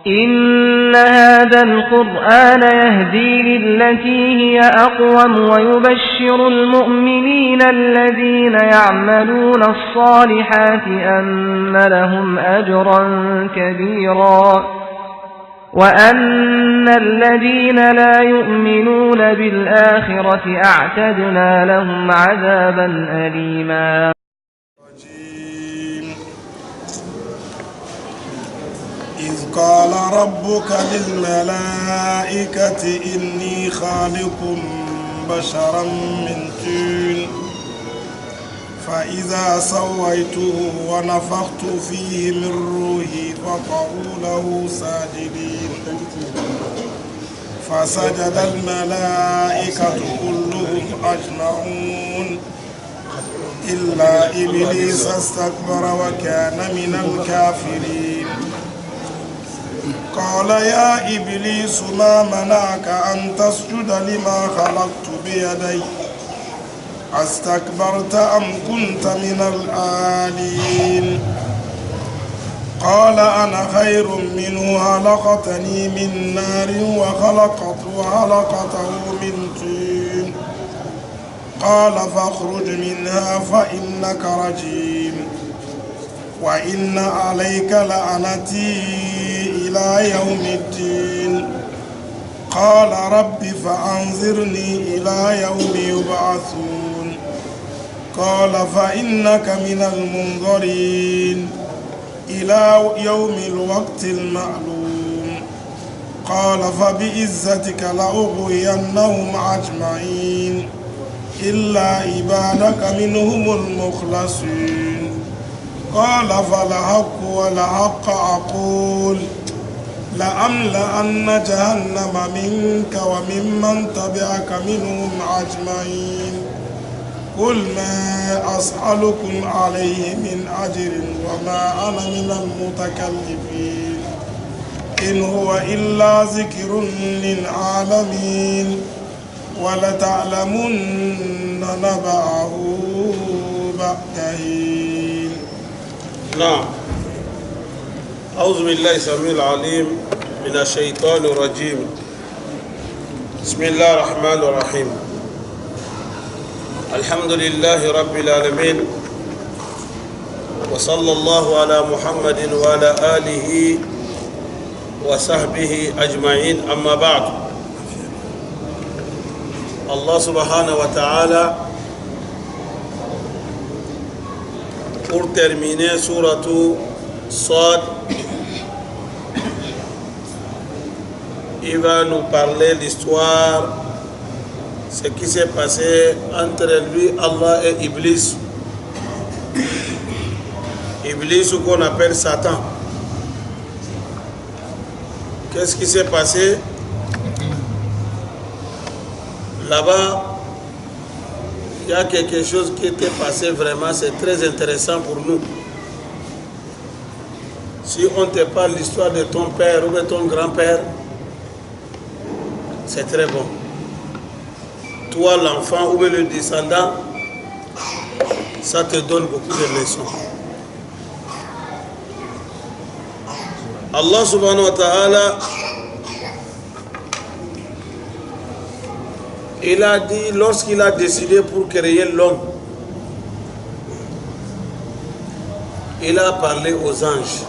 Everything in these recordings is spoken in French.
إن هذا القرآن يهدي للتي هي أقوم ويبشر المؤمنين الذين يعملون الصالحات أن لهم أجرا كبيرا وأن الذين لا يؤمنون بالآخرة أعتدنا لهم عذابا أليما. إذ قال ربك للملائكة إني خالق بشرا من طين فإذا سويته ونفخت فيه من روحي فقعوا له ساجدين فسجد الملائكة كلهم أجمعون إلا إبليس استكبر وكان من الكافرين. قال يا إبليس ما منعك أن تسجد لما خلقت بيدي أستكبرت أم كنت من العالين؟ قال أنا خير منه خلقتني من نار وخلقته من طين قال فاخرج منها فإنك رجيم وإن عليك لعنتي إلى يوم الدين. قال رب فأنظرني إلى يوم يبعثون قال فإنك من المنظرين إلى يوم الوقت المعلوم. قال فبعزتك لأغوينهم أجمعين إلا عبادك منهم المخلصين. قال فالحق والحق أقول لأملأن جهنم منك وممن تبعك منهم أجمعين. قل ما أسألكم عليه من أجر وما أنا من المتكلفين إن هو إلا ذكر للعالمين ولتعلمن نبأه بعد حين. نعم. أعوذ بالله السميع العليم من الشيطان الرجيم. بسم الله الرحمن الرحيم. الحمد لله رب العالمين وصلى الله على محمد وعلى آله وصحبه أجمعين. أما بعد، Allah subhanahu wa ta'ala, pour terminer suratu Sad, il va nous parler l'histoire, ce qui s'est passé entre lui, Allah et Iblis. Iblis, ou qu'on appelle Satan. Qu'est-ce qui s'est passé? Là-bas, il y a quelque chose qui était passé vraiment, c'est très intéressant pour nous. Si on te parle l'histoire de ton père ou de ton grand-père, c'est très bon. Toi, l'enfant ou le descendant, ça te donne beaucoup de leçons. Allah subhanahu wa ta'ala, il a dit, lorsqu'il a décidé pour créer l'homme, il a parlé aux anges.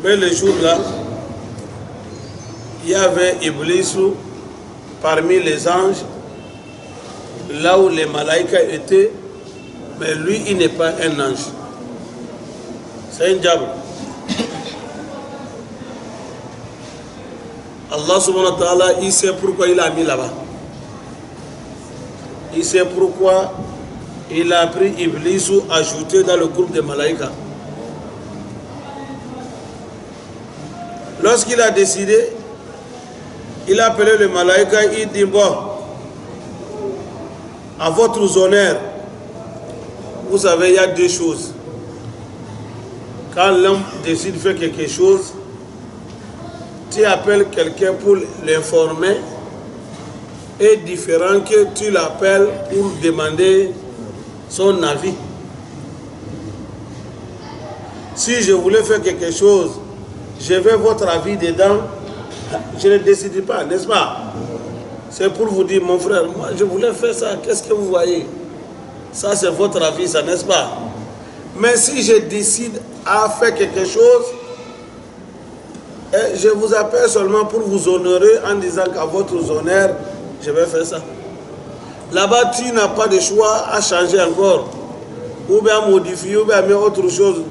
Mais le jour-là, il y avait Iblis parmi les anges, là où les malaïkas étaient, mais lui, il n'est pas un ange. C'est un diable. Allah subhanahu wa ta'ala, il sait pourquoi il a mis là-bas. Il sait pourquoi il a pris Iblis ou ajouté dans le groupe des malaïkas. Lorsqu'il a décidé, il a appelé le malaïka, il dit, bon, à votre honneur, vous savez, il y a deux choses. Quand l'homme décide de faire quelque chose, tu appelles quelqu'un pour l'informer, est différent que tu l'appelles pour demander son avis. Si je voulais faire quelque chose je veux votre avis dedans, je ne décide pas, n'est-ce pas? C'est pour vous dire, mon frère, moi je voulais faire ça, qu'est-ce que vous voyez? Ça c'est votre avis, ça, n'est-ce pas? Mais si je décide à faire quelque chose, je vous appelle seulement pour vous honorer en disant qu'à votre honneur, je vais faire ça. Là-bas, tu n'as pas de choix à changer encore, ou bien à modifier, ou bien à mettre autre chose.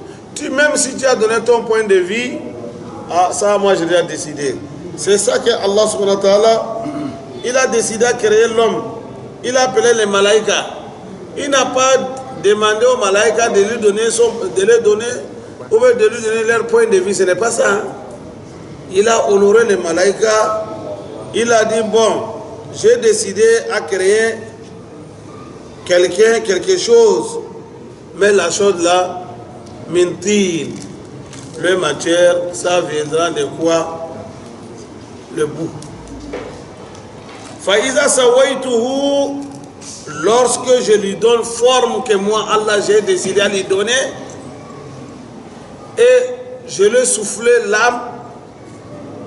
Même si tu as donné ton point de vue, ça, moi, je l'ai décidé. C'est ça que Allah subhanahu wa ta'ala, il a décidé à créer l'homme. Il a appelé les malaïkas. Il n'a pas demandé aux malaïkas de lui donner ou bien de lui donner leur point de vue. Ce n'est pas ça. Hein? Il a honoré les malaïkas. Il a dit, bon, j'ai décidé à créer quelque chose. Mais la chose là, mentir, le matière, ça viendra de quoi? Le bout. Faïza sawaituhu, lorsque je lui donne forme que moi, Allah, j'ai décidé à lui donner, et je lui souffle l'âme,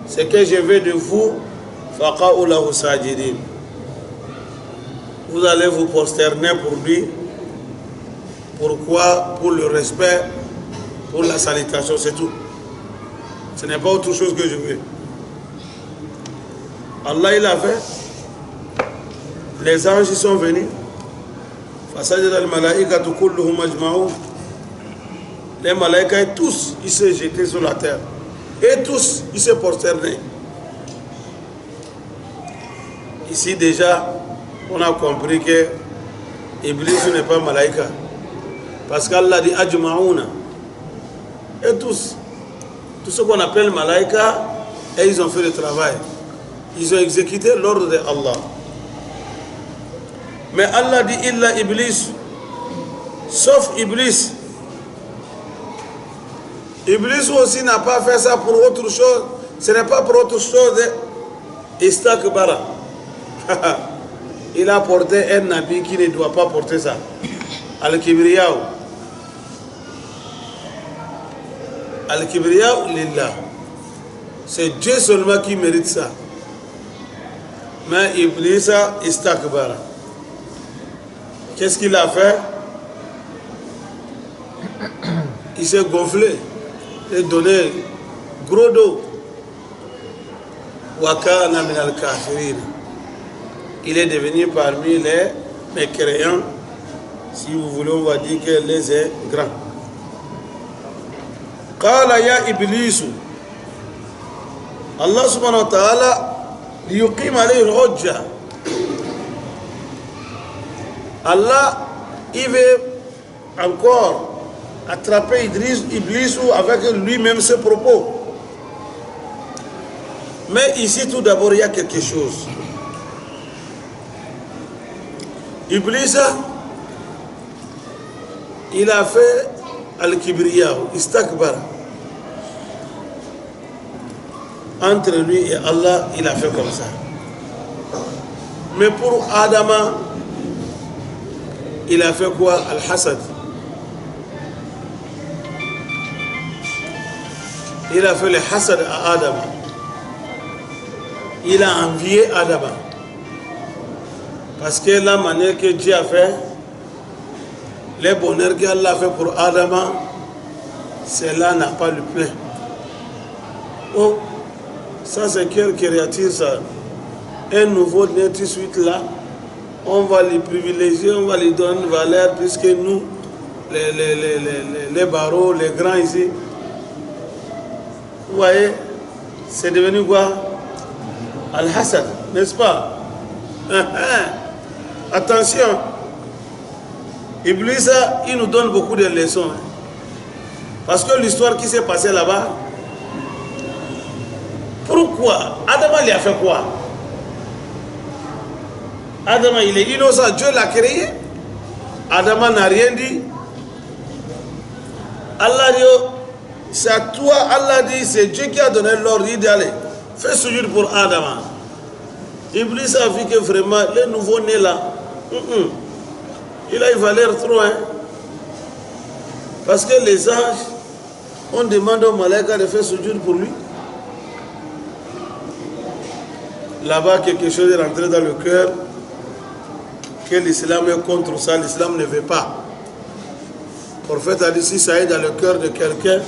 ce que je veux de vous, faqa'u lahu sajidin. Vous allez vous prosterner pour lui. Pourquoi? Pour le respect, pour la salutation, c'est tout. Ce n'est pas autre chose que je veux. Allah, il a fait. Les anges, ils sont venus. Les malaïkas, tous, ils se jetaient sur la terre. Et tous, ils se prosternaient. Ici, déjà, on a compris que Iblis n'est pas malaïka. Parce qu'Allah dit Ajma'ouna. Et tous ceux qu'on appelle malaïka, et ils ont fait le travail. Ils ont exécuté l'ordre de Allah. Mais Allah dit Illa Iblis, sauf Iblis. Iblis aussi n'a pas fait ça pour autre chose. Ce n'est pas pour autre chose. Istakbara. Il a porté un habit qui ne doit pas porter ça. Al-Kibriyaou. Al-Kibriyaou lillah. C'est Dieu seulement qui mérite ça. Mais Iblis istakbara. Qu'est-ce qu'il a fait? Il s'est gonflé et donné gros dos. Wakana min al-kafirin. Il est devenu parmi les mécréants. Si vous voulez, on va dire que les est grands. Qala ya Iblis. Allah subhanahu wa ta'ala liyuqim alayhi al-hujja. Allah, il veut encore attraper Iblis avec lui-même ses propos. Mais ici, tout d'abord, il y a quelque chose. Iblis, il a fait al-kibriya, istakbar. Entre lui et Allah, il a fait comme ça. Mais pour Adama, il a fait quoi? Al-hasad. Il a fait le hasad à Adama. Il a envié Adama. Parce que la manière que Dieu a fait, le bonheur qu'Allah a fait pour Adama, cela n'a pas le plein. Oh, ça c'est quelle créature ça? Un nouveau né tout de suite là, on va les privilégier, on va lui donner une valeur, puisque nous, les barreaux, les grands ici, vous voyez, c'est devenu quoi? Al-Hassad, n'est-ce pas? Attention, Iblis, il nous donne beaucoup de leçons. Parce que l'histoire qui s'est passée là-bas, pourquoi? Adam, il a fait quoi? Adam, il est innocent, Dieu l'a créé. Adam n'a rien dit. Allah dit, c'est à toi, Allah dit, c'est Dieu qui a donné l'ordre d'aller. Fais sujoud pour Adam. Iblis a vu que vraiment, le nouveau-né là, il a une valeur trop. Hein? Parce que les anges, On demande au malaika de faire sujoud pour lui. Là-bas, quelque chose est rentré dans le cœur, que l'islam est contre ça, l'islam ne veut pas. Le prophète a dit, si ça est dans le cœur de quelqu'un,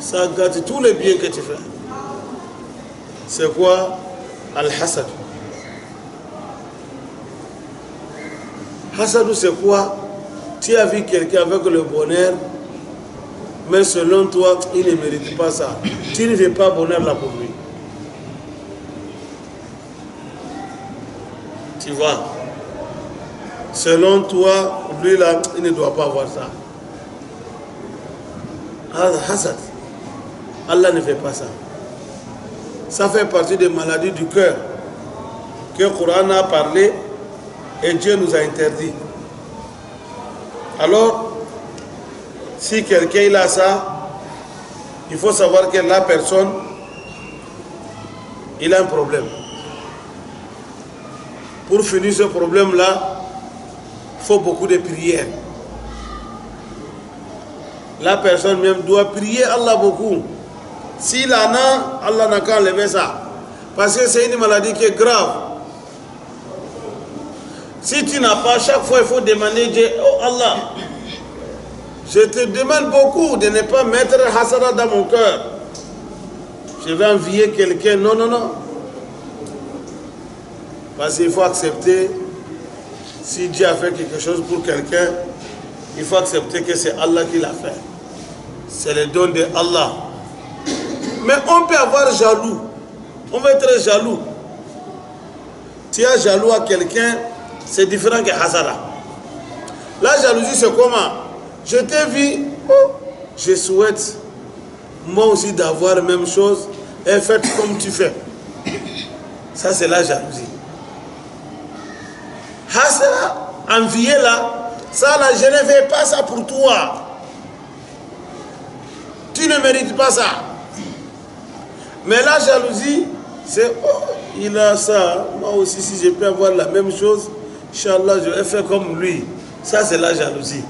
ça gâte tous les biens que tu fais. C'est quoi? Al-Hasad. Hasad, c'est quoi? Tu as vu quelqu'un avec le bonheur, mais selon toi, il ne mérite pas ça. Tu ne veux pas bonheur là pour lui. Tu vois, selon toi, lui là, il ne doit pas avoir ça. Hasad. Allah ne fait pas ça. Ça fait partie des maladies du cœur que le Coran a parlé et Dieu nous a interdit. Alors, si quelqu'un a ça, il faut savoir que la personne, il a un problème. Pour finir ce problème-là, il faut beaucoup de prières. La personne même doit prier Allah beaucoup. S'il en a, Allah n'a qu'à enlever ça. Parce que c'est une maladie qui est grave. Si tu n'as pas, chaque fois il faut demander Dieu, oh Allah, je te demande beaucoup de ne pas mettre hasada dans mon cœur. Je vais envier quelqu'un. Non, non, non. Parce qu'il faut accepter, si Dieu a fait quelque chose pour quelqu'un, il faut accepter que c'est Allah qui l'a fait. C'est le don de Allah. Mais on peut avoir jaloux. On va être jaloux. Tu es jaloux à quelqu'un, c'est différent que hasada. La jalousie, c'est comment? Je t'ai vu, oh, je souhaite moi aussi d'avoir la même chose et faire comme tu fais. Ça, c'est la jalousie. Hasada, envier là, ça là, je ne veux pas ça pour toi. Tu ne mérites pas ça. Mais la jalousie, c'est, oh, il a ça, moi aussi si je peux avoir la même chose, Inch'Allah, je vais faire comme lui. Ça, c'est la jalousie.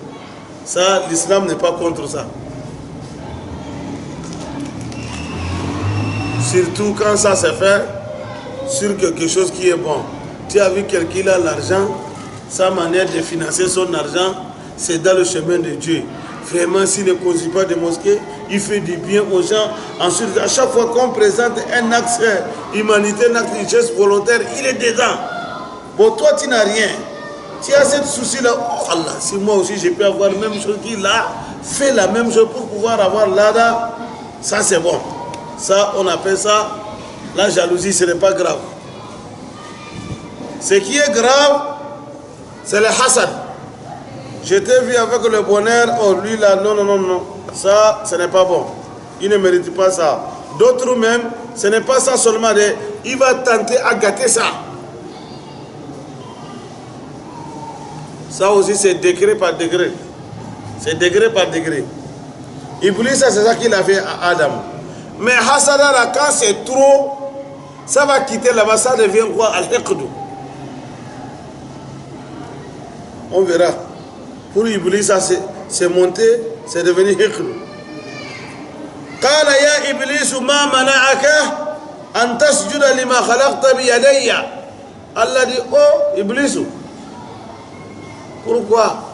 Ça, l'islam n'est pas contre ça. Surtout quand ça se fait sur quelque chose qui est bon. Tu as vu quelqu'un qui a l'argent, sa manière de financer son argent, c'est dans le chemin de Dieu. Vraiment, s'il ne construit pas de mosquées, il fait du bien aux gens. Ensuite, à chaque fois qu'on présente un acte humanitaire, un acte de geste volontaire, il est dedans. Bon, toi, tu n'as rien. Tu as ce souci-là. Oh Allah, si moi aussi je peux avoir la même chose qu'il a, fais la même chose pour pouvoir avoir l'ada, ça c'est bon. Ça, on appelle ça la jalousie, ce n'est pas grave. Ce qui est grave, c'est le hasad. Je t'ai vu avec le bonheur, oh lui là, non, non, non, non. Ça, ce n'est pas bon. Il ne mérite pas ça. D'autres même, ce n'est pas ça seulement. Il va tenter à gâter ça. Ça aussi, c'est degré par degré. C'est degré par degré. Iblis, c'est ça qu'il a fait à Adam. Mais hasada, là, quand c'est trop, ça va quitter là-bas, ça devient quoi? Al-Hiqdu. On verra. Pour Iblis, ça c'est monté, c'est devenu Hiqdu. Qala ya Iblis, ma mana'aka an tasjuda lima khalaqta bi yadayya. Allah dit, oh Iblis, pourquoi?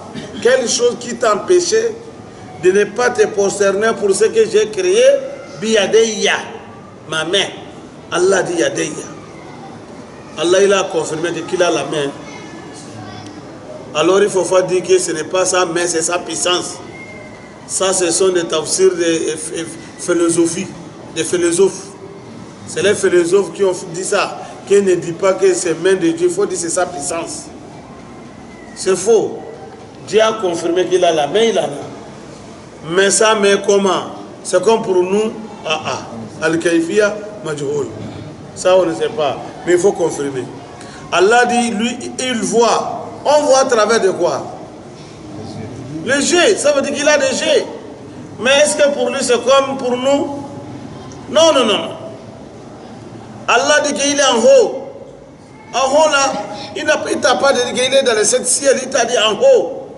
Quelle chose qui t'empêchait de ne pas te prosterner pour ce que j'ai créé? Bi yadayya, ma main. Allah dit yadayya. Allah il a confirmé qu'il a la main. Alors il faut pas dire que ce n'est pas sa main, c'est sa puissance. Ça, ce sont des tafsirs de philosophie, des philosophes. C'est les philosophes qui ont dit ça, qui ne disent pas que c'est main de Dieu, il faut dire que c'est sa puissance. C'est faux. Dieu a confirmé qu'il a la main, il a la main. Mais ça, mais comment? C'est comme pour nous, Al-Kayfiya Majhoul. Ça, on ne sait pas. Mais il faut confirmer. Allah dit, lui, il voit. On voit à travers de quoi? Les jeux, ça veut dire qu'il a des jeux. Mais est-ce que pour lui c'est comme pour nous? Non, non, non. Allah dit qu'il est en haut. En haut là, il ne t'a pas dit qu'il est dans le 7 ciel, il t'a dit en haut.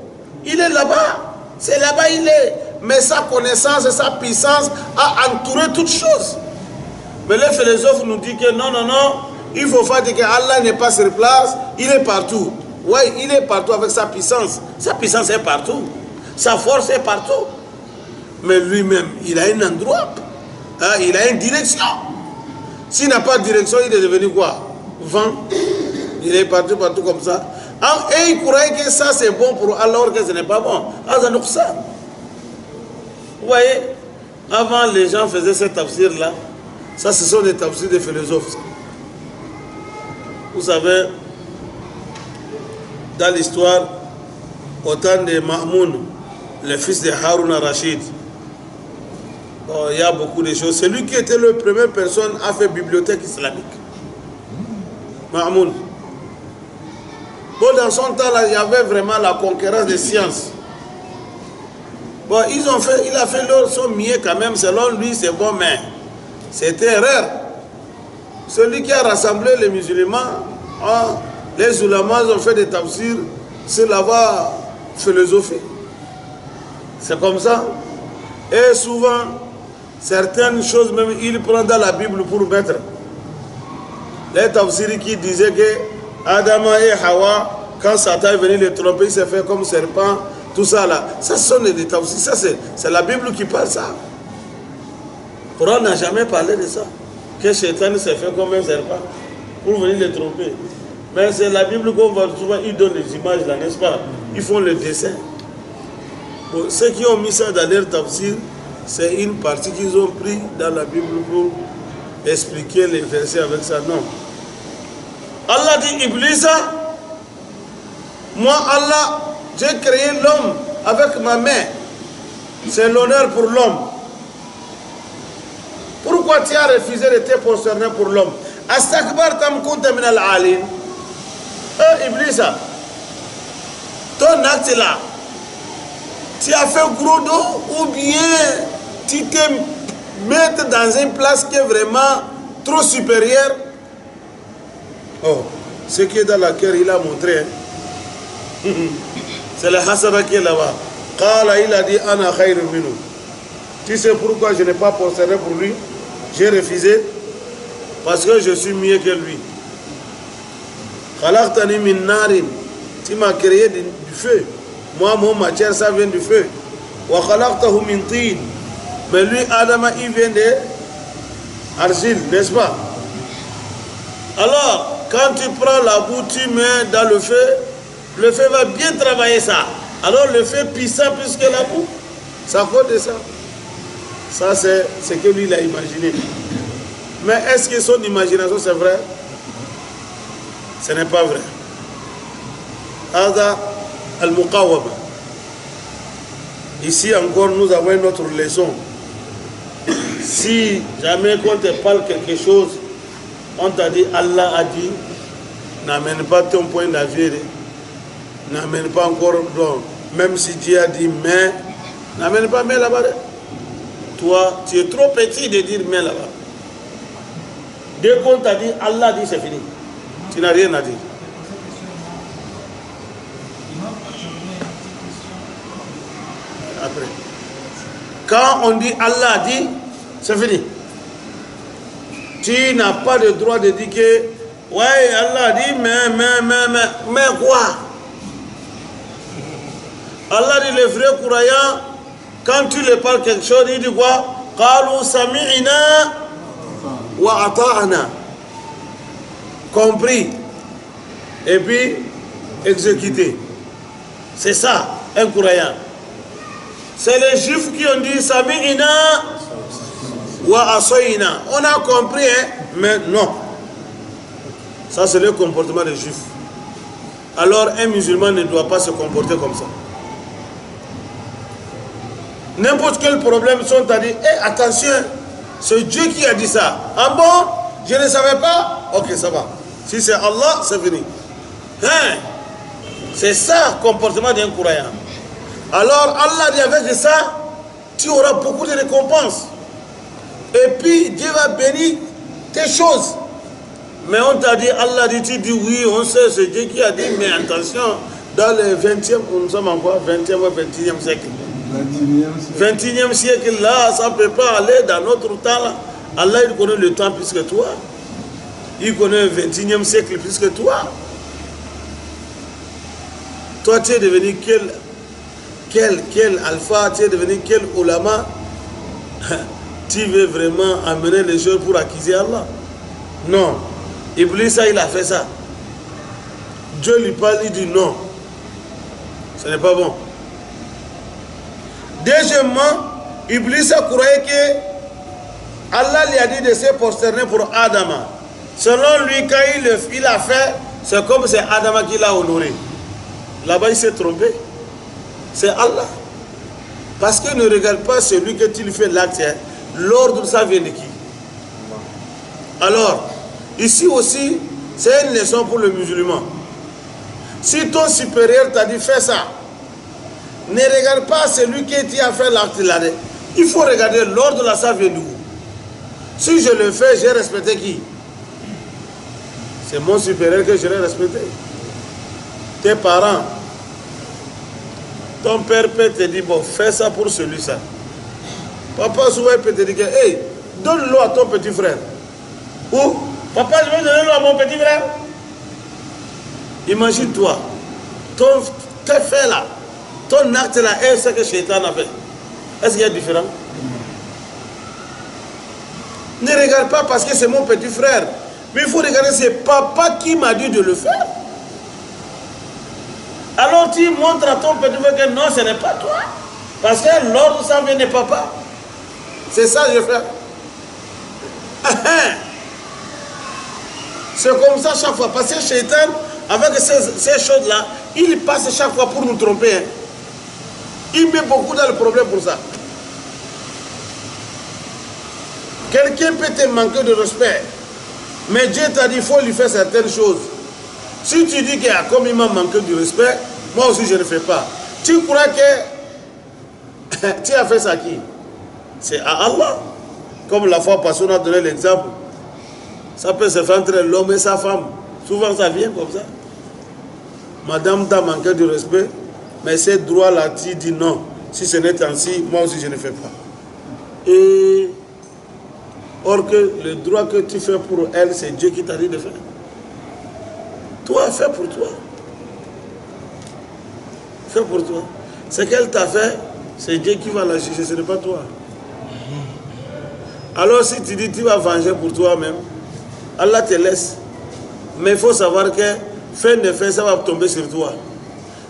Il est là-bas. C'est là-bas il est. mais sa connaissance et sa puissance a entouré toutes choses. Mais les philosophes nous disent que non, non, non, il faut faire dire que Allah n'est pas sur place, il est partout. Oui, il est partout avec sa puissance. Sa puissance est partout. Sa force est partout. Mais lui-même, il a un endroit. Hein, il a une direction. S'il n'a pas de direction, il est devenu quoi? Vent. Il est partout comme ça. Et il croyait que ça c'est bon pour Allah, alors que ce n'est pas bon. Vous voyez, avant les gens faisaient ces tafsirs-là. Ça, ce sont des tafsirs des philosophes. Vous savez, dans l'histoire, au temps de Ma'moun, le fils de Harun al-Rashid, il y a beaucoup de choses. C'est lui qui était la première personne à faire bibliothèque islamique. Ma'moun. Bon, dans son temps, là, il y avait vraiment la conquérance des sciences. Bon, il a fait leur son mieux quand même, selon lui, c'est bon, mais c'était rare. Celui qui a rassemblé les musulmans, les ulamas ont fait des tafsirs sur la voie philosophique. C'est comme ça. Et souvent, certaines choses même, il prend dans la Bible pour mettre. Les tafsirs qui disaient que Adama et Hawa, quand Satan est venu les tromper, il s'est fait comme serpent, tout ça là. Ça, ce sont des tafsirs. Ça, c'est la Bible qui parle ça. Le Coran n'a jamais parlé de ça. Que Satan s'est fait comme un serpent pour venir les tromper. Mais c'est la Bible qu'on voit souvent, ils donnent les images là, n'est-ce pas? Ils font le dessin. Bon, ceux qui ont mis ça dans leur tafsir, c'est une partie qu'ils ont pris dans la Bible pour expliquer les versets avec ça. Non. Allah dit, Iblisa, moi Allah, j'ai créé l'homme avec ma main. C'est l'honneur pour l'homme. Pourquoi tu as refusé de te prosterner pour l'homme? Astakbartam kunta min al-alin. Iblisa, ton acte là, tu as fait gros dos ou bien tu te mets dans une place qui est vraiment trop supérieure? Oh, ce qui est dans la cœur, il a montré. Hein? C'est le hasada qui est là-bas. Qala, il a dit, Ana khayru minhu. Tu sais pourquoi je n'ai pas prosterné pour lui? J'ai refusé. Parce que je suis mieux que lui. Khalaqtani min narin. Tu m'as créé du feu. Moi, mon matière, ça vient du feu. Wa khalaqtahu min tin. Mais lui, Adama, il vient de argile, n'est-ce pas? Alors, quand tu prends la boue, tu mets dans le feu va bien travailler ça. Alors le feu puissant plus que la boue, ça faut de ça. Ça, c'est ce que lui, il a imaginé. Mais est-ce que son imagination, c'est vrai? Ce n'est pas vrai. Hada al-muqawwama. Ici encore, nous avons une autre leçon. Si jamais qu'on te parle quelque chose, on t'a dit, Allah a dit, n'amène pas ton point d'avis, n'amène pas encore, donc, même si Dieu a dit mais, n'amène pas mais là-bas. Toi, tu es trop petit de dire mais là-bas. Dès qu'on t'a dit, Allah dit, c'est fini. Tu n'as rien à dire. Après. Quand on dit Allah dit, c'est fini. Tu n'as pas le droit de dire que, ouais, Allah dit, mais quoi? Allah dit, les vrais croyants, quand tu leur parles quelque chose, il dit quoi? Qalu sami'na wa ata'na. Compris. Et puis, exécuté. C'est ça, un croyant. C'est les juifs qui ont dit sami'na wa asayna. On a compris, hein? Mais non. Ça, c'est le comportement des juifs. Alors, un musulman ne doit pas se comporter comme ça. N'importe quel problème, sont à dire, hey, attention, c'est Dieu qui a dit ça. Ah bon? Je ne savais pas? Ok, ça va. Si c'est Allah, c'est fini. Hein? C'est ça, le comportement d'un croyant. Alors, Allah dit avec ça, tu auras beaucoup de récompenses. Et puis, Dieu va bénir tes choses. Mais on t'a dit, Allah dit, tu dis oui, on sait, c'est Dieu qui a dit, mais attention, dans le 20e, nous sommes encore 20e ou 21e siècle. 21e siècle là, ça ne peut pas aller dans notre temps là. Allah il connaît le temps plus que toi. Il connaît le 21e siècle plus que toi. Toi tu es devenu quel alpha, tu es devenu quel ulama. Tu veux vraiment amener les choses pour accuser Allah? Non. Iblis, ça, il a fait ça. Dieu lui parle, il dit non. Ce n'est pas bon. Deuxièmement, Iblis a croyé que Allah lui a dit de se prosterner pour Adama. Selon lui, quand il a fait, c'est comme c'est Adama qui l'a honoré. Là-bas, il s'est trompé. C'est Allah. Parce que ne regarde pas celui que tu lui fais l'acte. L'ordre, ça vient de qui? Alors, ici aussi, c'est une leçon pour le musulman. Si ton supérieur t'a dit fais ça, ne regarde pas celui qui a fait l'acte là. Il faut regarder l'ordre là, ça vient d'où? Si je le fais, j'ai respecté qui? C'est mon supérieur que je l'ai respecté. Tes parents, ton père peut te dire bon, fais ça pour celui-là. Papa souvent peut te dire que hey, donne-le à ton petit frère. Ou papa, je vais donner-le à mon petit frère. Imagine-toi, tes faits là, ton acte là, est ce que Shaitan a fait. Est-ce qu'il y a différent? Ne regarde pas parce que c'est mon petit frère. Mais il faut regarder, c'est papa qui m'a dit de le faire. Alors tu montres à ton petit frère que non, ce n'est pas toi. Parce que l'ordre, ça vient de papa. C'est ça que je fais. C'est comme ça chaque fois. Parce que Shaitan, avec ces choses-là, il passe chaque fois pour nous tromper. Hein. Il met beaucoup dans le problème pour ça. Quelqu'un peut te manquer de respect. Mais Dieu t'a dit qu'il faut lui faire certaines choses. Si tu dis que comme il m'a manqué de respect, moi aussi je ne fais pas. Tu crois que tu as fait ça à qui? C'est à Allah. Comme la fois passée, on a donné l'exemple. Ça peut se faire entre l'homme et sa femme. Souvent ça vient comme ça. Madame t'a manqué de respect, mais ces droits-là, tu dis non. Si ce n'est ainsi, moi aussi je ne fais pas. Et or que le droit que tu fais pour elle, c'est Dieu qui t'a dit de faire. Toi, fais pour toi. Fais pour toi. Ce qu'elle t'a fait, c'est Dieu qui va la juger, ce n'est pas toi. Alors si tu dis tu vas venger pour toi-même, Allah te laisse. Mais il faut savoir que fin de fin, ça va tomber sur toi.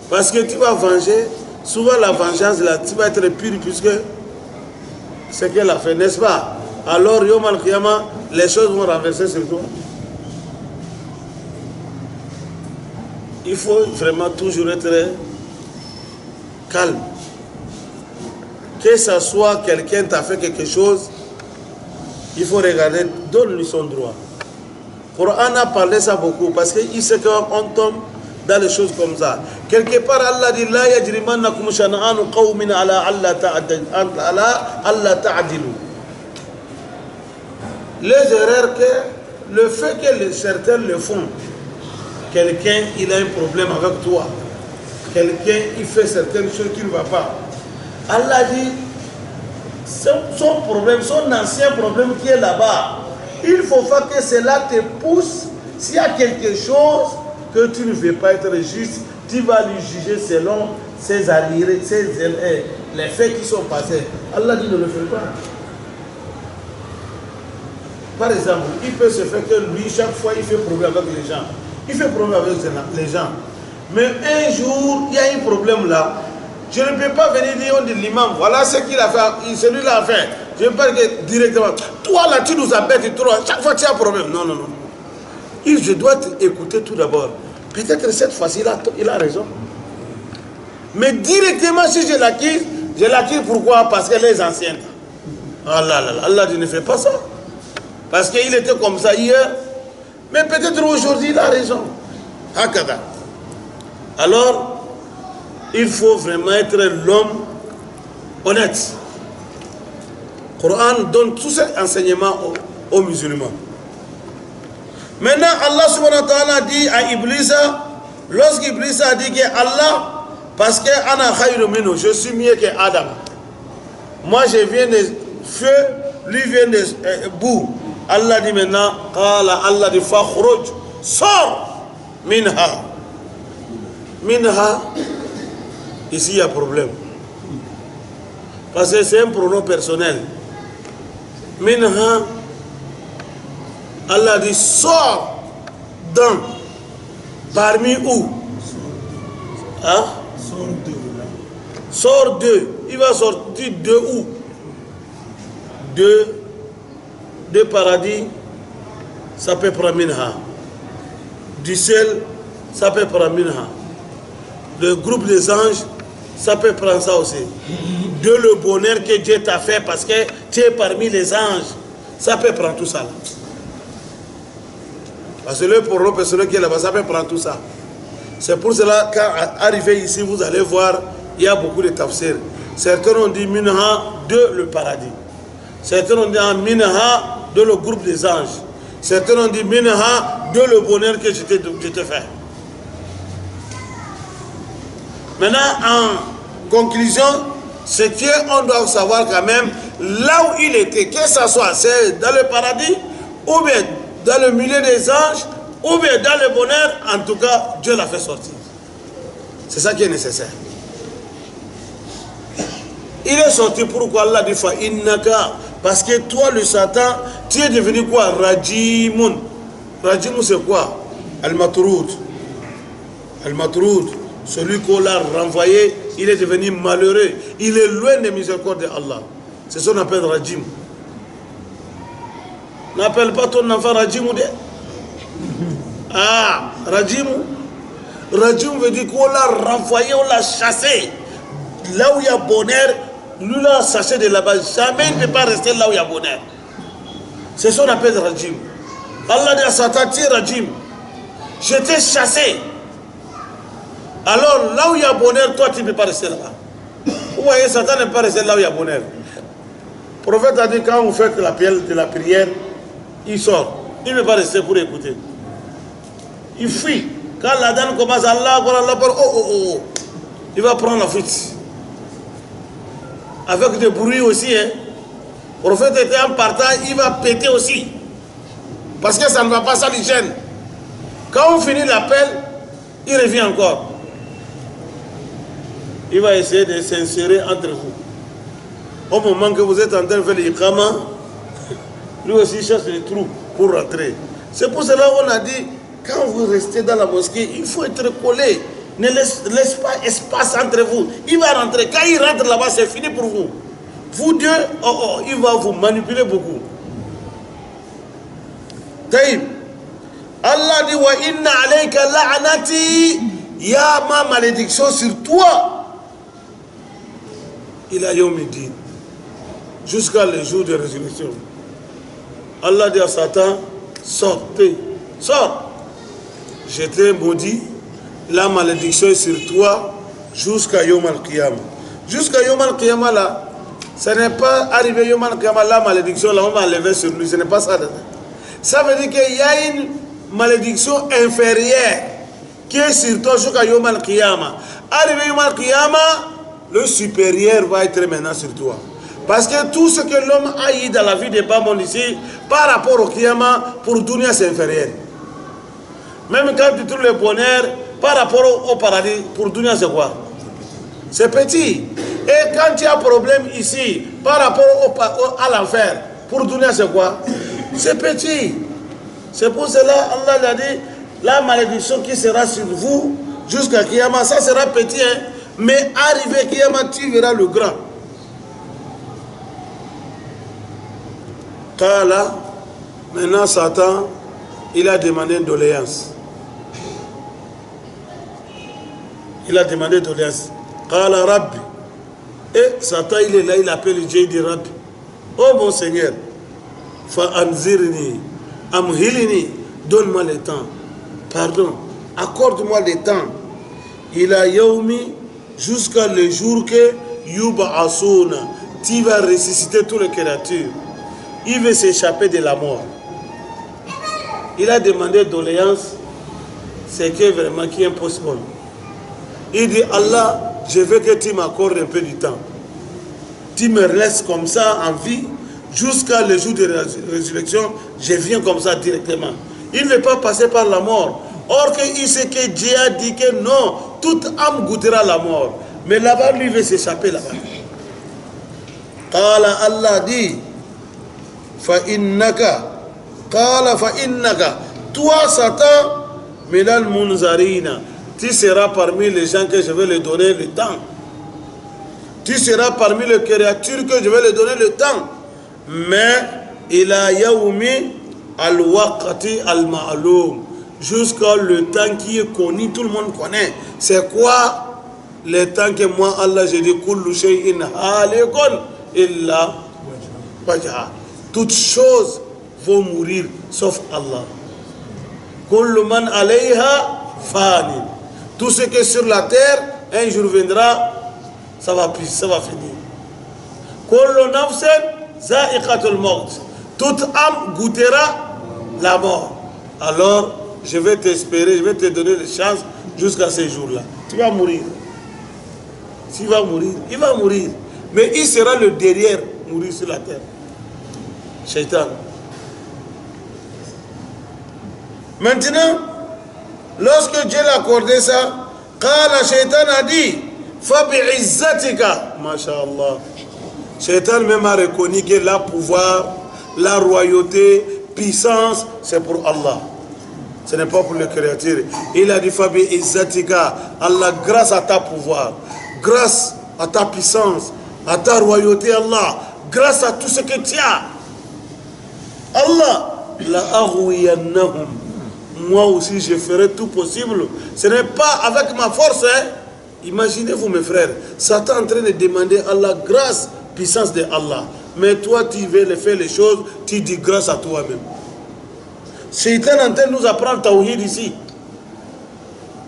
Parce que tu vas venger, souvent la vengeance, là, tu vas être pur puisque ce qu'elle a fait, n'est-ce pas? Alors, Yom Al-Qiyamah, les choses vont renverser sur toi. Il faut vraiment toujours être calme. Que ce soit quelqu'un t'a fait quelque chose, il faut regarder, donne-lui son droit. Le Coran a parlé ça beaucoup parce qu'il sait qu'on tombe dans les choses comme ça. Quelque part, Allah dit La yajrimannakum shana'anu qawmin ala alla ta'dilu. Les erreurs que le fait que certains le font, quelqu'un il a un problème avec toi, quelqu'un il fait certaines choses qui ne va pas. Allah dit son problème, son ancien problème qui est là-bas, il faut pas que cela te pousse. S'il y a quelque chose que tu ne veux pas être juste, tu vas lui juger selon ses arriérés, les faits qui sont passés. Allah dit ne le fais pas. Par exemple, il peut se faire que lui, chaque fois, il fait problème avec les gens. Il fait problème avec les gens. Mais un jour, il y a un problème là. Je ne peux pas venir dire de l'imam, voilà ce qu'il a fait, celui-là a fait. Je ne peux pas dire directement, toi là, tu nous embêtes trop, chaque fois tu as un problème. Non, non, non. Je dois t'écouter tout d'abord. Peut-être cette fois-ci, il a raison. Mais directement, si je l'acquise pourquoi? Parce qu'elle est ancienne. Oh là là, Allah ne fait pas ça. Parce qu'il était comme ça hier, mais peut-être aujourd'hui il a raison. Hakada. Alors, il faut vraiment être l'homme honnête. Le Coran donne tous ces enseignements aux musulmans. Maintenant, Allah subhanahu wa ta'ala dit à Iblis, lorsqu'Iblis a dit que Allah Parce que Ana khayru minhu, je suis mieux que Adam. Moi je viens de feu, lui vient de boue. Allah dit maintenant, Allah dit fakhruj, sors minha. Minha, ici il y a problème. Parce que c'est un pronom personnel. Minha, Allah dit sors dans, parmi où? Hein? Sors d'eux. Il va sortir de où? De paradis, ça peut prendre minha. Du ciel, ça peut prendre minha. Le groupe des anges, ça peut prendre ça aussi. De le bonheur que Dieu t'a fait parce que tu es parmi les anges, ça peut prendre tout ça là. Parce que le pronom personnel qui est là-bas, ça peut prendre tout ça. C'est pour cela quand arrivé ici, vous allez voir, il y a beaucoup de tafsir. Certains ont dit minha de le paradis. Certains ont dit minha de le groupe des anges. Certains ont dit minha de le bonheur que je te fais. Maintenant, en conclusion, c'est qu'on doit savoir quand même là où il était, que ce soit c'est dans le paradis, ou bien dans le milieu des anges, ou bien dans le bonheur, en tout cas, Dieu l'a fait sortir. C'est ça qui est nécessaire. Il est sorti pourquoi Allah dit fa innaka, parce que toi le Satan, tu es devenu quoi? Rajimun. Rajimun c'est quoi? Al-Matroud. Al-Matroud. Celui qu'on l'a renvoyé, il est devenu malheureux. Il est loin des miséricordes d'Allah. C'est ce qu'on appelle Rajim. N'appelle pas ton enfant Rajim ou de... Ah, Rajim. Rajim veut dire qu'on l'a renvoyé, on l'a chassé. Là où il y a bonheur, lui l'a chassé de là-bas. Jamais il ne peut pas rester là où il y a bonheur. C'est ce qu'on appelle Rajim. Allah dit à Satan, tu es Rajim. Je t'ai chassé. Alors là où il y a bonheur, toi tu ne peux pas rester là-bas. Vous voyez, Satan ne peut pas rester là où il y a bonheur. Le prophète a dit quand vous faites l'appel de la prière, il sort. Il ne peut pas rester pour écouter. Il fuit. Quand la dame commence à Allah, il va prendre la fuite. Avec des bruits aussi. Hein. Le prophète était en partant, il va péter aussi. Parce que ça ne va pas, ça lui gêne. Quand on finit l'appel, il revient encore. Il va essayer de s'insérer entre vous. Au moment que vous êtes en train de faire l'iqama, lui aussi cherche les trous pour rentrer. C'est pour cela qu'on a dit, quand vous restez dans la mosquée, il faut être collé. Ne laisse pas espace entre vous. Il va rentrer. Quand il rentre là-bas, c'est fini pour vous. Vous deux, il va vous manipuler beaucoup. Taïb. Allah dit, wa inna alayka la'anati, il y a ma malédiction sur toi. Il a yomidi. Jusqu'à le jour de résurrection. Allah dit à Satan, sortez, sors. Je t'ai maudit, la malédiction est sur toi jusqu'à Yom al-Qiyamah. Jusqu'à Yom al-Qiyamah là, ce n'est pas arrivé Yom al-Qiyamah, la malédiction là, on va enlever sur lui, ce n'est pas ça. Ça veut dire qu'il y a une malédiction inférieure qui est sur toi jusqu'à Yom al-Qiyamah. Arrivé Yom al-Qiyamah, le supérieur va être maintenant sur toi. Parce que tout ce que l'homme a eu dans la vie des bas mondes ici, par rapport au Qiyamah, pour Dunya, c'est inférieur. Même quand tu trouves le bonheur, par rapport au paradis, pour Dunya, c'est quoi? C'est petit. Et quand tu as un problème ici, par rapport à l'enfer, pour Dunya, c'est quoi? C'est petit. C'est pour cela, Allah a dit, la malédiction qui sera sur vous, jusqu'à Qiyamah, ça sera petit, hein? Mais arrivé Qiyamah, tu verras le grand. Là, maintenant Satan, il a demandé une doléance. Il a demandé une doléance. Qala Rabbi. Et Satan, il est là, il appelle Dieu, il dit Rabbi. Oh mon Seigneur, fa'anzirni, amhilni, donne-moi le temps. Pardon, accorde-moi le temps. Il a yaoumi jusqu'à le jour que Yuba Asuna, tu vas ressusciter toutes les créatures. Il veut s'échapper de la mort. Il a demandé doléance, c'est que vraiment qui est impossible. Il dit Allah, je veux que tu m'accordes un peu du temps. Tu me laisses comme ça en vie, jusqu'à le jour de la résurrection, je viens comme ça directement. Il ne veut pas passer par la mort. Or qu'il sait que Dieu a dit que non, toute âme goûtera la mort. Mais là-bas, lui veut s'échapper là-bas. Qala Allah dit, toi Satan, minal munzarina, tu seras parmi les gens que je vais leur donner le temps. Tu seras parmi les créatures que je vais leur donner le temps. Mais ila yawmi al-waqti al-ma'loum, jusqu'à le temps qui est connu, tout le monde connaît. C'est quoi le temps que moi Allah j'ai dit kullu shay'in halikun illa wajha. Toutes choses vont mourir sauf Allah. Kullu man alayha fani. Tout ce qui est sur la terre, un jour viendra, ça va finir. Kullu nafsin za'iqatul maut. Toute âme goûtera la mort. Alors, je vais t'espérer, je vais te donner des chances jusqu'à ce jour-là. Tu vas mourir. S'il va mourir, il va mourir. Mais il sera le derrière mourir sur la terre. Shaitan. Maintenant, lorsque Dieu l'a accordé ça, quand la Shaitan a dit, Fabi'izzatika, Masha'Allah. Shaitan même a reconnu que la pouvoir, la royauté, puissance, c'est pour Allah. Ce n'est pas pour les créatures. Il a dit Fabi'izzatika, Allah, grâce à ta pouvoir, grâce à ta puissance, à ta royauté, Allah, grâce à tout ce que tu as, Allah, la aghwiyannahum. Moi aussi je ferai tout possible. Ce n'est pas avec ma force, hein. Imaginez-vous mes frères, Satan est en train de demander à Allah grâce, puissance de Allah. Mais toi tu veux faire les choses, tu dis grâce à toi-même. Shaitan est en train de nous apprendre tawhid ici.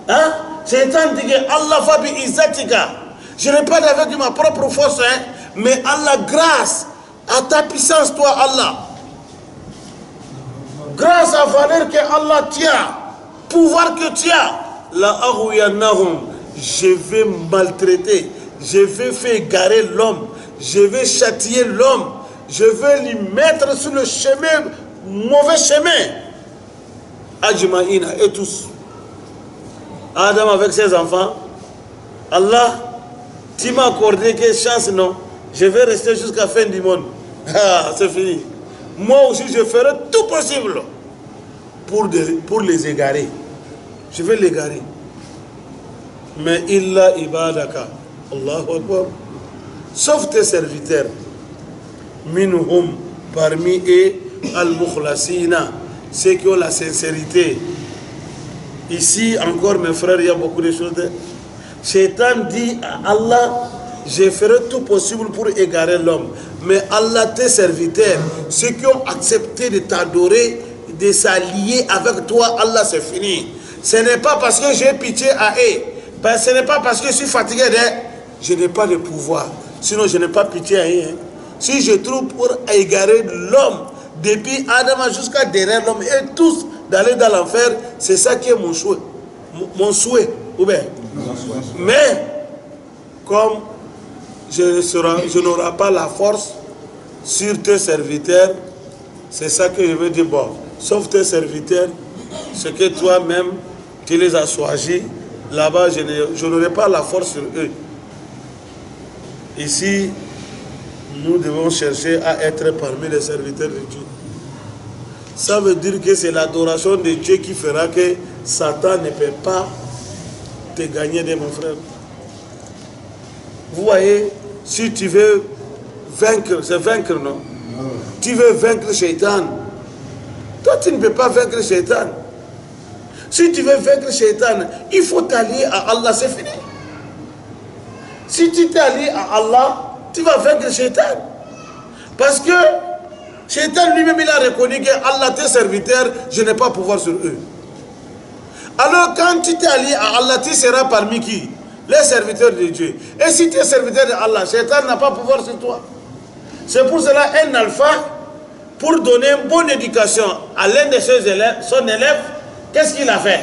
Hein? Shaitan dit que Allah fa bi izzatika. Je n'ai pas avec ma propre force, hein, mais Allah grâce à ta puissance, toi Allah. Grâce à la valeur que Allah tient, pouvoir que tu as, la aghwiyannahum, je vais maltraiter, je vais faire égarer l'homme, je vais châtier l'homme, je vais lui mettre sur le chemin, mauvais chemin. Ajma'ina, et tous. Adam avec ses enfants, Allah, tu m'as accordé quelle chance, non? Je vais rester jusqu'à la fin du monde. Ah, c'est fini. Moi aussi, je ferai tout possible pour les égarer. Je vais l'égarer. Mais illa ibadaka, Allahu Akbar, sauf tes serviteurs, minhum, parmi eux, al-mukhlasina, ceux qui ont la sincérité. Ici, encore, mes frères, il y a beaucoup de choses. Shaitan dit à Allah, je ferai tout possible pour égarer l'homme. Mais Allah, tes serviteurs, ceux qui ont accepté de t'adorer, de s'allier avec toi, Allah, c'est fini. Ce n'est pas parce que j'ai pitié à eux. Ce n'est pas parce que je suis fatigué d'eux. Je n'ai pas de pouvoir. Sinon, je n'ai pas pitié à eux. Si je trouve pour égarer l'homme, depuis Adam jusqu'à derrière l'homme, et tous d'aller dans l'enfer, c'est ça qui est mon souhait. Mon souhait. Ou bien. Mais, comme je n'aurai pas la force sur tes serviteurs, c'est ça que je veux dire. Bon, sauf tes serviteurs, ce que toi-même, tu les as choisis, là-bas, je n'aurai pas la force sur eux. Ici, nous devons chercher à être parmi les serviteurs de Dieu. Ça veut dire que c'est l'adoration de Dieu qui fera que Satan ne peut pas te gagner de mon frère. Vous voyez, si tu veux vaincre, c'est vaincre, non? Tu veux vaincre Shaitan. Toi, tu ne peux pas vaincre Shaitan. Si tu veux vaincre Shaitan, il faut t'allier à Allah, c'est fini. Si tu t'allies à Allah, tu vas vaincre Shaitan. Parce que Shaitan lui-même, il a reconnu que Allah, tes serviteurs, je n'ai pas pouvoir sur eux. Alors quand tu t'es allié à Allah, tu seras parmi qui? Les serviteurs de Dieu. Et si tu es serviteur de Allah, Shaitan n'a pas pouvoir sur toi. C'est pour cela un alpha, pour donner une bonne éducation à l'un de son élève, qu'est-ce qu'il a fait?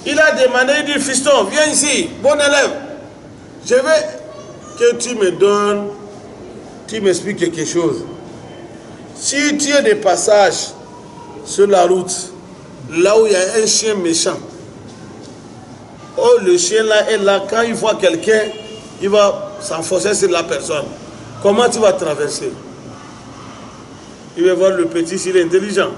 Il a demandé, il dit, fiston, viens ici, bon élève. Je veux que tu me donnes, tu m'expliques quelque chose. Si tu as des passages sur la route, là où il y a un chien méchant, oh, le chien là est là, quand il voit quelqu'un, il va s'enfoncer sur la personne. Comment tu vas traverser? Il va voir le petit s'il est intelligent.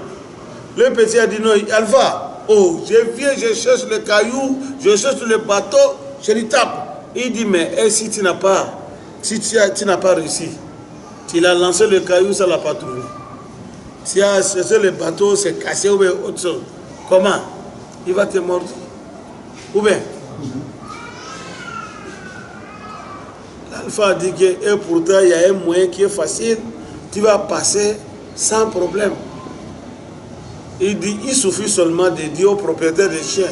Le petit a dit non, Alpha, oh, je viens, je cherche le caillou, je cherche le bateau, je lui tape. Il dit, mais si tu n'as pas, tu n'as pas réussi, tu as lancé le caillou, ça ne l'a pas trouvé. Si tu as cherché le bateau, c'est cassé ou bien autre chose. Comment? Il va te mordre. Ou bien? L'Alpha a dit que, et pourtant, il y a un moyen qui est facile, tu vas passer sans problème. Il dit, il suffit seulement de dire au propriétaire des chiens,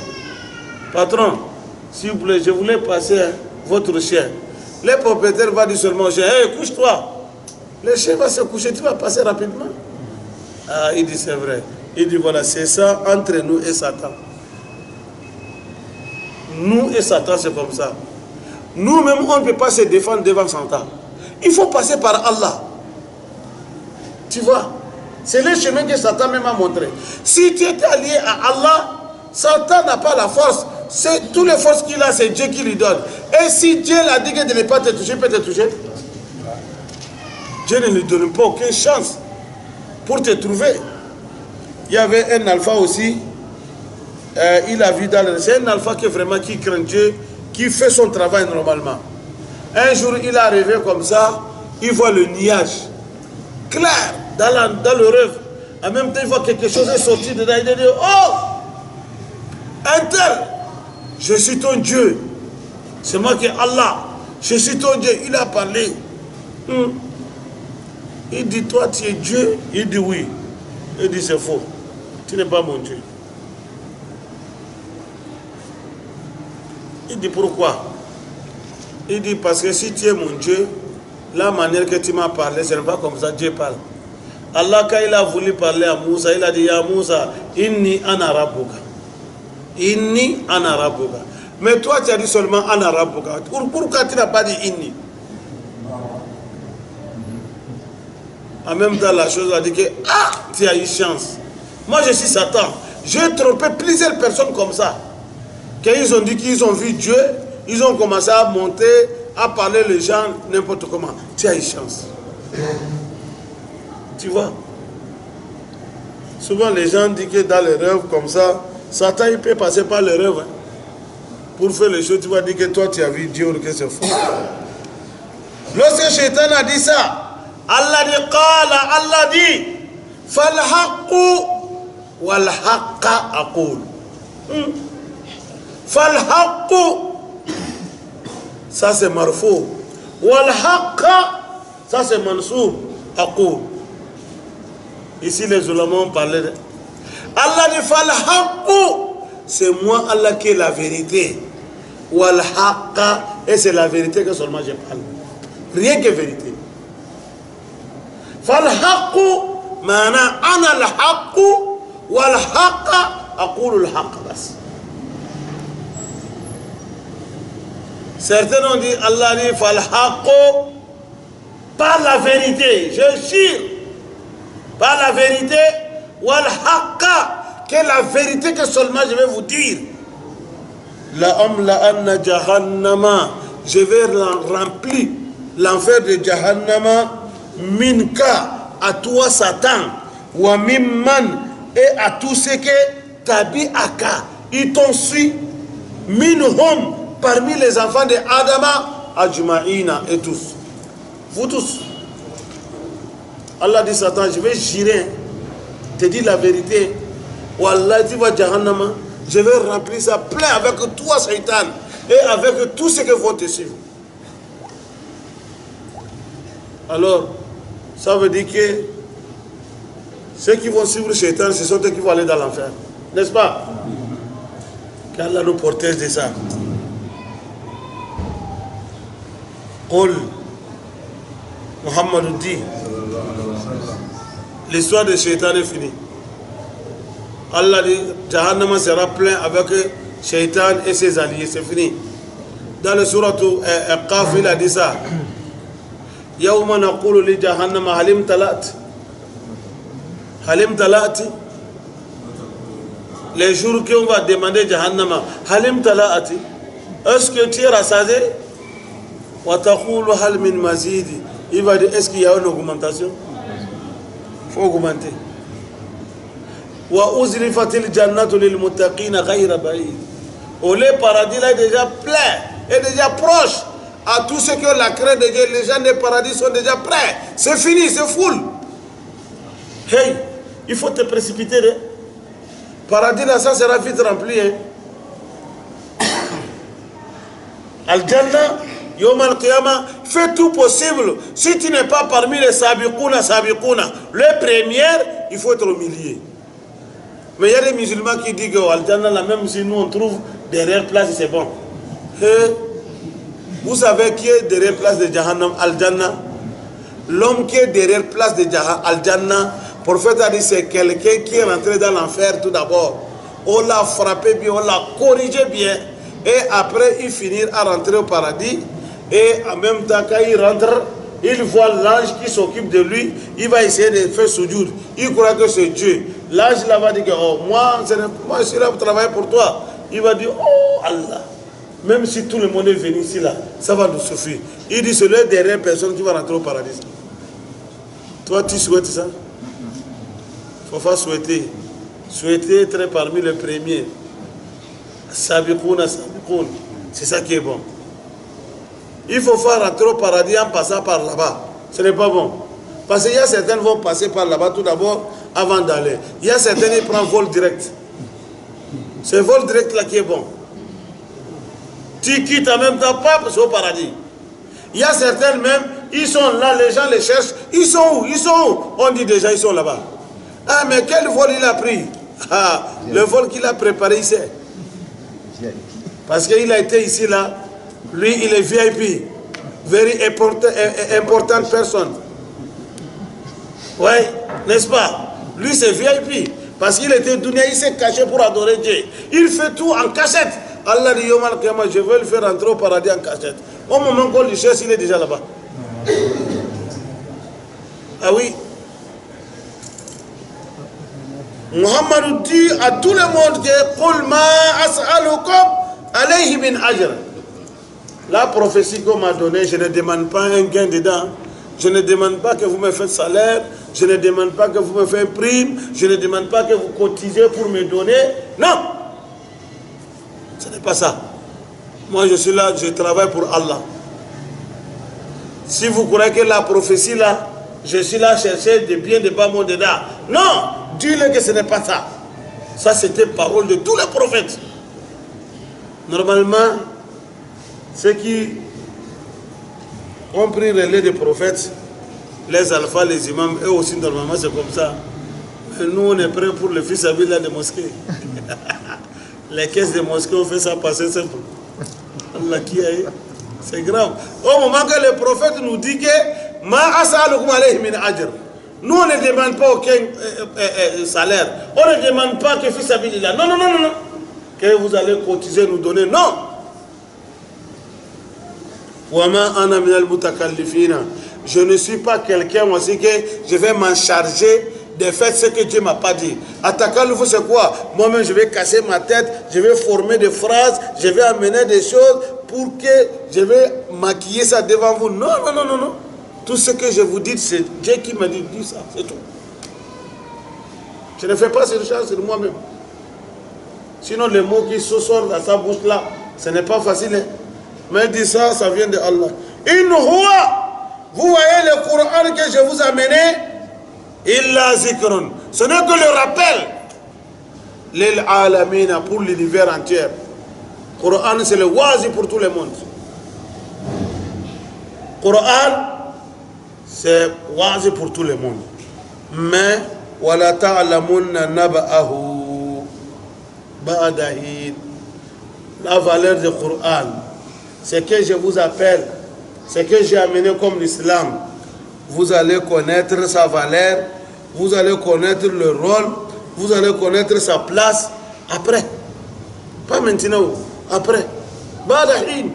patron, s'il vous plaît, je voulais passer votre chien. Le propriétaire va dire seulement au chien, hey, couche-toi. Le chien va se coucher, tu vas passer rapidement. Ah, il dit, c'est vrai. Il dit, voilà, c'est ça entre nous et Satan. Nous et Satan, c'est comme ça. Nous-mêmes, on ne peut pas se défendre devant Satan. Il faut passer par Allah. Tu vois, c'est le chemin que Satan même a montré. Si tu étais allié à Allah, Satan n'a pas la force. Toutes les forces qu'il a, c'est Dieu qui lui donne. Et si Dieu l'a dit de ne pas te toucher, il peut te toucher. Dieu ne lui donne pas aucune chance pour te trouver. Il y avait un alpha aussi. Il a vu dans le... C'est un alpha qui est vraiment qui craint Dieu, qui fait son travail normalement. Un jour, il est arrivé comme ça, il voit le nuage clair dans le rêve. En même temps, il voit quelque chose est sorti dedans. Il dit, oh, un tel, je suis ton Dieu. C'est moi qui est Allah. Je suis ton Dieu. Il a parlé. Il dit, toi, tu es Dieu? Il dit oui. Il dit, c'est faux. Tu n'es pas mon Dieu. Il dit, pourquoi? Il dit, parce que si tu es mon Dieu, la manière que tu m'as parlé, ce n'est pas comme ça Dieu parle. Allah, quand il a voulu parler à Moussa, il a dit, ya Moussa, inni ana rabbuka. Inni ana rabbuka. Mais toi, tu as dit seulement ana rabbuka. Pourquoi tu n'as pas dit inni? En même temps, la chose a dit que, ah, tu as eu chance. Moi, je suis Satan. J'ai trompé plusieurs personnes comme ça. Quand ils ont dit qu'ils ont vu Dieu, ils ont commencé à monter, à parler les gens n'importe comment. Tu as eu chance. Tu vois? Souvent, les gens disent que dans les rêves comme ça, Satan, il peut passer par les rêves. Hein. Pour faire les choses, tu vas dire que toi, tu as vu Dieu, que c'est faux. Lorsque Shaitan a dit ça, Allah dit, Qala, Allah dit, Falhaqu walhaqqa aqul. Falhaqu, ça c'est marfou. Walhaqqa, ça c'est mansoub, aqul. Ici les ulama ont parlé. Allah dit, Falhaqu, c'est moi Allah qui est la vérité. Walhaqqa, et c'est la vérité que seulement je parle. Rien que vérité. Falhaqu, mana ana al-haqu, walhaqqa, aqulu al-haqq bas. Certains ont dit, Allah dit, Falhaqu, par la vérité, je jure, par la vérité, walhaqqa, que la vérité que seulement je vais vous dire. La anna jahannama, je vais remplir l'enfer de Jahannama, minka, à toi Satan, wa mimman, et à tous ceux que tabi aka, ils t'ont su, minhum, parmi les enfants de Adama, ajma'ina, et tous. Vous tous. Allah dit Satan, je vais jurer, te dire la vérité. Wallah, tu vas Jahannama, je vais remplir ça plein avec toi, Satan, et avec tous ceux qui vont te suivre. Alors, ça veut dire que ceux qui vont suivre Shaitan, ce sont ceux qui vont aller dans l'enfer. N'est-ce pas? Qu'Allah nous protège de ça. Qul, Muhammad dit, l'histoire de Shaitan est finie. Allah dit, Jahannama sera plein avec Shaitan et ses alliés, c'est fini. Dans le surat Qaf, il a dit ça. Yawma naqulu li jahannama halim talat. Halim talati. Les jours qu'on va demander Jahannama, Halim talati. Est-ce que tu es rassasié? Wa taqulu hal min mazidi. Il va dire, est-ce qu'il y a une augmentation? Il faut augmenter. Wa uzrifatil jannatu lil muttaqina ghayra ba'id. Oh, le paradis là est déjà plein, est déjà proche. À tous ceux qui ont la crainte de Dieu, les gens des paradis sont déjà prêts. C'est fini, c'est full. Hey, il faut te précipiter. Hein? Paradis là, ça sera vite rempli. Hein? Al-Jannah, Yom al-Qiyamah, fais tout possible. Si tu n'es pas parmi les sabiqouna, les premières, il faut être au milieu. Mais il y a des musulmans qui disent que Al-Jannah, là, même si nous on trouve derrière place, c'est bon. Hey, vous savez qui est derrière place de Jahannam, Al-Jannah? L'homme qui est derrière place de Al-Jannah, le prophète a dit, c'est quelqu'un qui est rentré dans l'enfer tout d'abord. On l'a frappé bien, on l'a corrigé bien. Et après, il finit à rentrer au paradis. Et en même temps, quand il rentre, il voit l'ange qui s'occupe de lui. Il va essayer de faire soujoud. Il croit que c'est Dieu. L'ange là va dire que oh, moi, je suis là pour travailler pour toi. Il va dire, oh Allah. Même si tout le monde est venu ici, là, ça va nous suffire. Il dit, c'est la dernière personne qui va rentrer au paradis. Toi, tu souhaites ça? Il ne faut pas souhaiter. Souhaiter être parmi les premiers. Sabiqouna. C'est ça qui est bon. Il faut faire rentrer au paradis en passant par là-bas. Ce n'est pas bon. Parce qu'il y a certains qui vont passer par là-bas tout d'abord avant d'aller. Il y a certains qui prennent vol direct. C'est vol direct là qui est bon. Tu quittes en même temps, pas au paradis. Il y a certains même, ils sont là, les gens les cherchent. Ils sont où? Ils sont où? On dit déjà, ils sont là-bas. Ah, mais quel vol il a pris? Ah, le vol qu'il a préparé, il sait. Parce qu'il a été ici, là. Lui, il est VIP. Very important personne. Oui, n'est-ce pas? Lui, c'est VIP. Parce qu'il était dunya, il s'est caché pour adorer Dieu. Il fait tout en cachette. Allah dit, Yom al-Qiyamah, je veux le faire rentrer au paradis en cachette. Au moment qu'on le cherche, il est déjà là-bas. Ah oui. Muhammad dit à tout le monde que Qul ma as'alukum alayhi min ajr. La prophétie qu'on m'a donnée, je ne demande pas un gain dedans. Je ne demande pas que vous me faites salaire. Je ne demande pas que vous me faites prime. Je ne demande pas que vous cotisez pour me donner. Non. Ce n'est pas ça. Moi, je suis là, je travaille pour Allah. Si vous croyez que la prophétie là, je suis là à chercher des biens de bas monde dedans. Non, dis-le que ce n'est pas ça. Ça, c'était parole de tous les prophètes. Normalement, ceux qui ont pris le relais des prophètes, les alphas, les imams, eux aussi, normalement, c'est comme ça. Mais nous, on est prêts pour le fils à ville des mosquées. Les caisses des mosquées ont fait ça passer simple. Allah qui a eu. C'est grave. Au moment que le prophète nous dit que Ma as'alukum alayhi min ajr. Nous, on ne demande pas aucun salaire. On ne demande pas que fils à ville là. Non, non, non, non, non. Que vous allez cotiser, nous donner. Non. Je ne suis pas quelqu'un aussi que je vais m'en charger de faire ce que Dieu ne m'a pas dit. Attaquant le fou, c'est quoi? Moi-même, je vais casser ma tête, je vais former des phrases, je vais amener des choses pour que je vais maquiller ça devant vous. Non, non, non, non, non. Tout ce que je vous dis, c'est Dieu qui m'a dit ça, c'est tout. Je ne fais pas cette chose sur moi-même. Sinon, les mots qui se sortent dans sa bouche là, ce n'est pas facile. Hein? Mais il dit ça, ça vient de Allah. In huwa, vous voyez le Coran que je vous ai amené, illa zikrun. Ce n'est que le rappel. Lil alamina, pour l'univers entier. Coran, c'est le wazi pour tout le monde. Coran, c'est wazi pour tout le monde. Mais, wala ta'lamunna naba'ahu ba'dahin. La valeur du Coran, c'est que je vous appelle, c'est que j'ai amené comme l'islam. Vous allez connaître sa valeur, vous allez connaître le rôle, vous allez connaître sa place après. Pas maintenant, après. Badahin.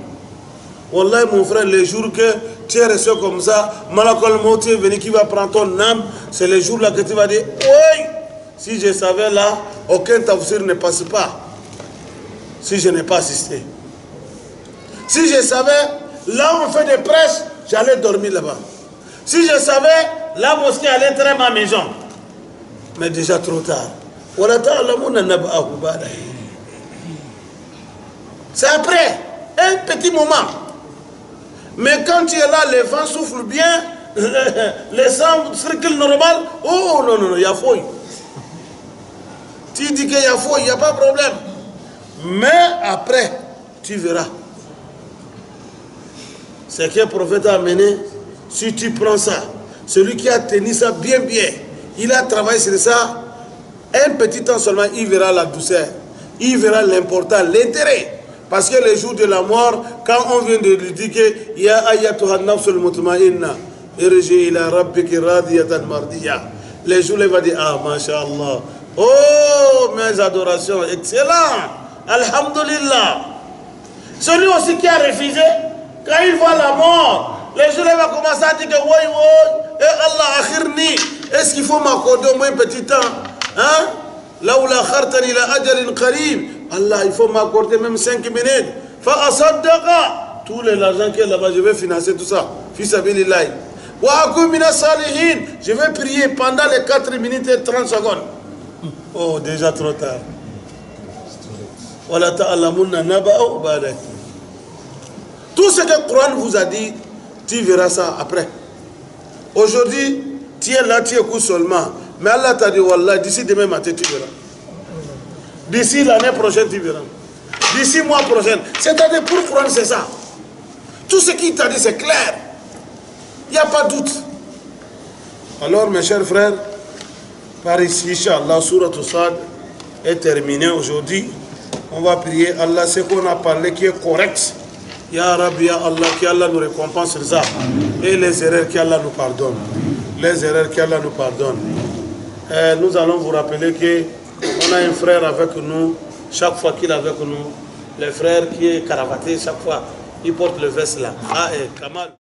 Wallahi mon frère, les jours que tu es resté comme ça, Malakal Mouti est venu qui va prendre ton âme, c'est les jours là que tu vas dire, oui, si je savais là, aucun tafsir ne passe pas. Si je n'ai pas assisté. Si je savais, là où on fait des prêches, j'allais dormir là-bas. Si je savais, la mosquée allait être ma maison. Mais déjà trop tard. C'est après, un petit moment. Mais quand tu es là, les vents soufflent bien, les sangs circulent normal. Oh non, non, non, il y a fouille. Tu dis qu'il y a fouille, il n'y a pas de problème. Mais après, tu verras. C'est que le prophète a amené, si tu prends ça, celui qui a tenu ça bien, il a travaillé sur ça, un petit temps seulement, il verra la douceur, il verra l'important, l'intérêt. Parce que le jour de la mort, quand on vient de lui dire que Ya ayyatuha nafsul mutma'inna, irji ila rabbiki radiyatan mardiya, les jours, il va dire, ah, masha'Allah, oh, mes adorations, excellent, alhamdulillah. Celui aussi qui a refusé, quand il voit la mort, les jours, il va commencer à dire que oui, oui, et Allah akhirni, est-ce qu'il faut m'accorder au moins un petit temps? Hein? Là où la khartani la ajalin qarib, Allah, il faut m'accorder même 5 minutes. Fa asaddaqa, tous les argent qui est là-bas, je vais financer tout ça. Fi sabilillah. Wa akum mina salihin, je vais prier pendant les 4 minutes et 30 secondes. Oh, déjà trop tard. Wala ta'lamunna naba'u ba'dak. Tout ce que le Coran vous a dit, tu verras ça après. Aujourd'hui, tu es là, tu écoutes seulement. Mais Allah t'a dit, Wallah, d'ici demain matin, tu verras. D'ici l'année prochaine, tu verras. D'ici mois prochain. C'est-à-dire, pour le Coran, c'est ça. Tout ce qu'il t'a dit, c'est clair. Il n'y a pas de doute. Alors, mes chers frères, par ici, Inch'Allah, Surah Sad est terminée aujourd'hui. On va prier Allah, ce qu'on a parlé qui est correct. Ya Rabbi, Ya Allah, qu'Allah nous récompense sur ça. Et les erreurs qu'Allah nous pardonne. Les erreurs qu'Allah nous pardonne. Nous allons vous rappeler qu'on a un frère avec nous. Chaque fois qu'il est avec nous, le frère qui est cravaté, chaque fois, il porte le veste là. Ah, et Kamal.